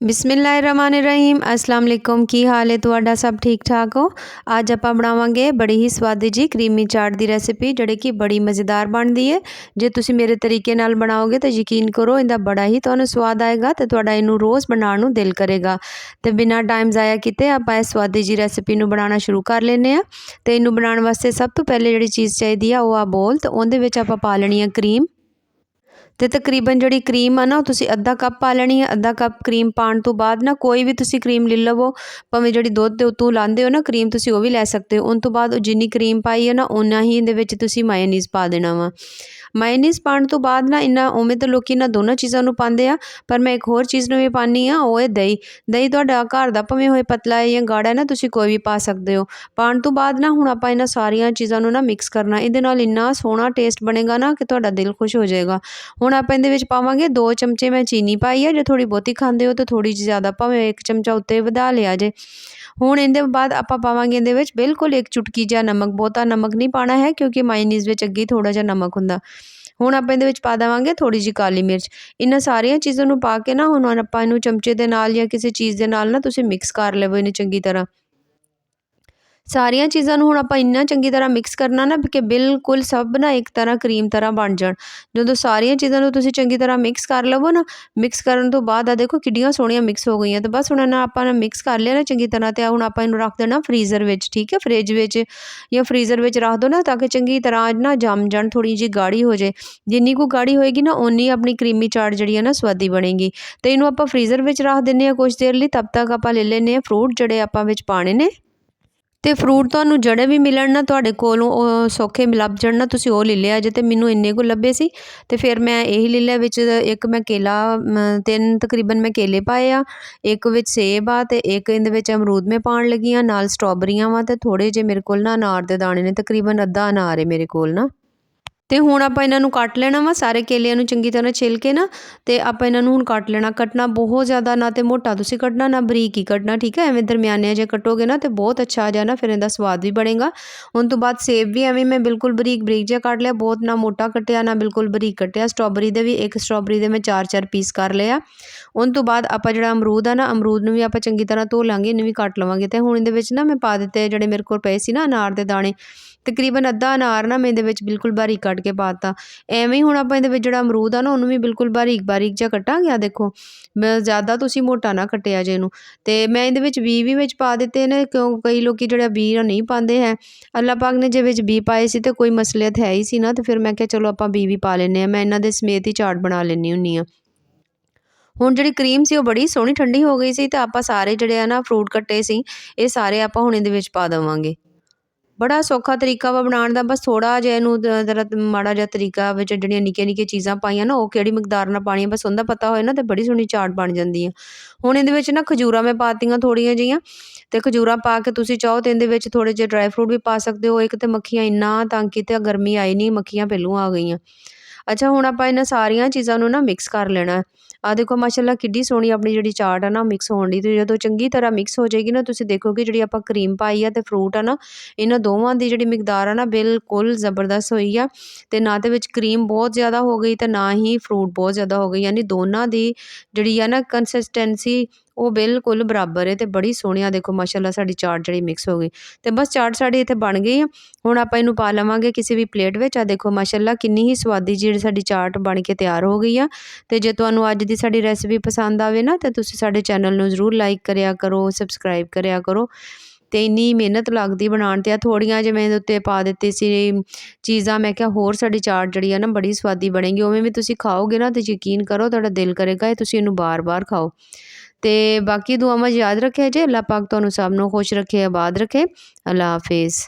बिस्मिल्लाहिर्रहमानिर्रहीम अस्सलाम वालेकुम की हाल है तुहाडा सब ठीक ठाक हो। अज आप बनावांगे बड़ी ही स्वादी जी क्रीमी चाट की रेसिपी जिहड़ी कि बड़ी मज़ेदार बनती है। जे तुसी मेरे तरीके नाल बनाओगे तो यकीन करो इहदा बड़ा ही तुहानूं स्वाद आएगा तो तुहाडा इहनूं रोज़ बनाउण नूं दिल करेगा। तो बिना टाइम ज़ाया कीते आपां इस स्वादी जी रेसिपी नूं बनाना शुरू कर लैंदे आ। तो इहनूं बनाउण वास्ते सब तो पहले जिहड़ी चीज़ चाहीदी आ ओह आ बोल। तो उहदे विच आपां पा लैणी आ क्रीम। तो तकरीबन जी क्रीम आ ना तुसी अद्धा कप पा लैनी है। अद्धा कप क्रीम पाने तो बाद ना कोई भी तुसी क्रीम ले लवो, भावें जी दुध के उत्तों लाते हो ना क्रीम तुसी वह भी लै सकते हो। उन तो बाद जिन्नी क्रीम पाई है ना उन्ना ही इहदे तुसी मायोनीज़ पा देना वा। मायोनीज़ पाने तो बाद ना इन्ना उवें तो लोग इन्हां दोनों चीज़ों नूं पांदे आ, पर मैं एक होर चीज़ नूं भी पानी आ ओह है दही। दही तुहाडा घर दा भावें होए पतला है या गाढ़ा है ना तुसी कोई भी पा सकते हो। पाने तो बाद ना हुण आपां इन्हां सारियां चीज़ां नूं ना मिक्स करना। इहदे नाल इन्ना सोहना टेस्ट बनेगा ना कि तुहाडा दिल खुश हो जाएगा। हुण आपां इहदे विच पावांगे 2 चमचे मैं चीनी पाई है। जे थोड़ी बहुती खांदे हो तो थोड़ी जी ज़्यादा भावें 1 चमचा उत्ते वधा लिया जे। हुण इहदे बाद आपां पावांगे इहदे विच बिल्कुल 1 चुटकी जिहा नमक, बहुता नमक नहीं पाना है क्योंकि मायोनीज़ विच अगे थोड़ा जिहा नमक हुंदा। हुण आपां इहदे विच पा देवांगे थोड़ी जी काली मिर्च। इन्हां सारियां चीज़ां नूं पा के ना हुण आपां इहनूं चमचे दे नाल या किसी चीज़ दे नाल ना तुसीं मिक्स कर लवो इहनूं चंगी तरह। सारियां चीज़ां नूं हुण आपां इन्ना चंगी तरह मिक्स करना ना कि बिल्कुल सब ना एक तरह क्रीम तरह बन जाण। जदों सारियां चीज़ां नूं तुसीं चंगी तरह मिक्स कर लवो ना, मिक्स करन तो बाद आ देखो किड्डियां सोहणियां मिक्स हो गईयां। तो बस हुण इन्हां आपां मिक्स कर लिया ना चंगी तरह ते हुण आपां इहनूं रख देना फ्रीज़र विच, ठीक है। फ्रिज विच या फ्रीज़र विच रख दो ना ताकि चंगी तरह ना जम जाण, थोड़ी जी गाढ़ी हो जाए। जिन्नी कु गाढ़ी होएगी ना उन्नी अपनी क्रीमी चाट जिहड़ी है ना स्वादी बनेगी। तो इहनूं आपां फ्रीज़र विच रख दिंदे आ कुछ देर लई। तब तक आपां ले लैंदे आ फ्रूट जिहड़े आपां विच पाने ने। तो फ्रूट तुहानूं ਜਿਹੜੇ भी मिलन ना तुहाडे कोलों सौखे ਲੱਭ ਜਾਣ ना तुसीं ਉਹ ले लिया जे। तो मैनूं इन्ने कुल ਲੱਭੇ सी तो फिर मैं यही ले लिया। विच एक मैं केला 3 तकरीबन मैं केले पाए आ, एक विच सेब आ ते एक इहदे विच अमरूद मैं पाउण लगी आ, नाल स्ट्रॉबेरियां वा ते थोड़े जे मेरे कोल ना अनार दे दाणे ने, तकरीबन अद्धा अनार है मेरे कोल ना। तो हुण आपां इन्हां नूं कट लेना वा सारे केलिਆਂ नूं चंगी तरह छिल के ना। तो आपां इन्हां नूं हुण कट लेना। कटना बहुत ज़्यादा ना तो मोटा तुसीं कटना ना बरीक ही कटना, ठीक है। एवें दरमियाने जे कटोगे ना तो बहुत अच्छा आ जाना, फिर इहदा स्वाद भी बनेगा। उन तो बाद सेब भी एवें मैं बिल्कुल बरीक बरीक जिहा कट लिया, बहुत ना मोटा कटिया ना बिल्कुल बरीक कटिया। स्ट्रॉबेरी दे भी एक स्ट्रॉबेरी दे मैं 4-4 पीस कर लिया। उन तो बाद आपां जिहड़ा अमरूद आ ना अमरूद नूं भी आपां चंगी तरह धो लांगे, इहनूं भी कट लवांगे। तो हुण इहदे विच ना मैं पा दित्ते जिहड़े मेरे कोल पए सी ना अनार दे दाणे, तकरीबन अद्धा अनार ना मैं इहदे विच बिल्कुल बारीक कट के पा ता। एवें ही हुण आपां इहदे विच जिहड़ा अमरूद आ ना उहनूं भी बिल्कुल बारीक बारीक जिहा कटांगे। आ देखो ज़्यादा तुसीं मोटा ना कटिया जे इहनूं। ते मैं इहदे विच बीऽ भी विच पा दित्ते ने, क्यों कई लोकी जिहड़े बीऽ नहीं पांदे है। अल्लाह पाक ने जे विच बीऽ पाए सी ते कोई मसलियत है ही सी ना, तो फिर मैं कहा चलो आपां बीऽ भी पा लैंदे आ। मैं इन्हां दे समेत ही चाट बना लैंदी हुंदी आ। हुण जिहड़ी क्रीम सी ओह बड़ी सोहणी ठंडी हो गई सी ते आपां सारे जिहड़े आ ना फ्रूट कट्टे सी ये सारे आपां हुण इहदे विच पा देवांगे। बड़ा सौखा तरीका वा बनाउण दा, बस थोड़ा जिहा इहनूं जरा माड़ा जिहा तरीका विच जिहड़ियां निक्कियां निक्कियां चीज़ां पाईआं ना ओह किहड़ी मकदार नाल पाणियां बस उंदा पता होए ना तो बड़ी सोहणी चाट बन जांदी है। हुण इहदे विच ना खजूरां मैं पातीआं थोड़ियां जिहियां। ते खजूरां पा के तुसीं चाहो तो इहदे विच थोड़े ਜਿਹੇ ड्राई फ्रूट भी पा सकदे हो। एक ते मक्खियां इन्ना तंग कीता, गर्मी आई नहीं, मक्खियां पहलों आ गईयां। अच्छा हुण आपां इन्हां सारियां चीज़ां नूं ना मिक्स कर लेना है। आ देखो माशाअल्लाह किड्डी सोहणी अपनी जिहड़ी चाट है ना मिक्स होण डी। ते जदों चंगी तरह मिक्स हो जाएगी ना तुसीं देखोगे जिहड़ी आपां क्रीम पाई है ते फ्रूट है ना इन्हां दोवां दी जिहड़ी मिकदार है ना बिल्कुल ज़बरदस्त होई आ। ते ना ते विच क्रीम बहुत ज़्यादा हो गई ते ना ही फ्रूट बहुत ज़्यादा हो गई, यानी दोनां दी जिहड़ी है ना कंसिस्टेंसी ਉਹ बिल्कुल बराबर है। तो बड़ी सोहणी आ देखो माशाअल्लाह साडी चाट जिहड़ी मिक्स हो गई। तो बस चाट साडी इत्थे बन गई आ। हुण आपां इहनूं पा लवांगे किसी भी प्लेट विच। आ देखो माशाअल्लाह किन्नी ही स्वादी जिहड़ी साडी चाट बन के तैयार हो गई आ। ते जे तुहानूं अज्ज दी साडी रेसिपी पसंद आवे ना तो तुसीं साडे चैनल नूं ज़रूर लाइक करिया करो, सबसक्राइब करिया करो। ते इन्नी मेहनत लगदी बनाउण ते थोड़ियां जे मैं इहदे उत्ते पा दित्ती सी चीज़ां, मैं क्या होर साडी चाट जिहड़ी है ना बड़ी स्वादी बनेगी। उवें भी तुसीं खाओगे ना तो यकीन करो तुहाडा दिल करेगा तुसीं इहनूं बार बार खाओ। ते बाकी दुआवां याद रखेआ जे। अल्लाह पाक तुहानूं सब नूं खुश रखे, आबाद रखे। अल्लाह हाफिज़।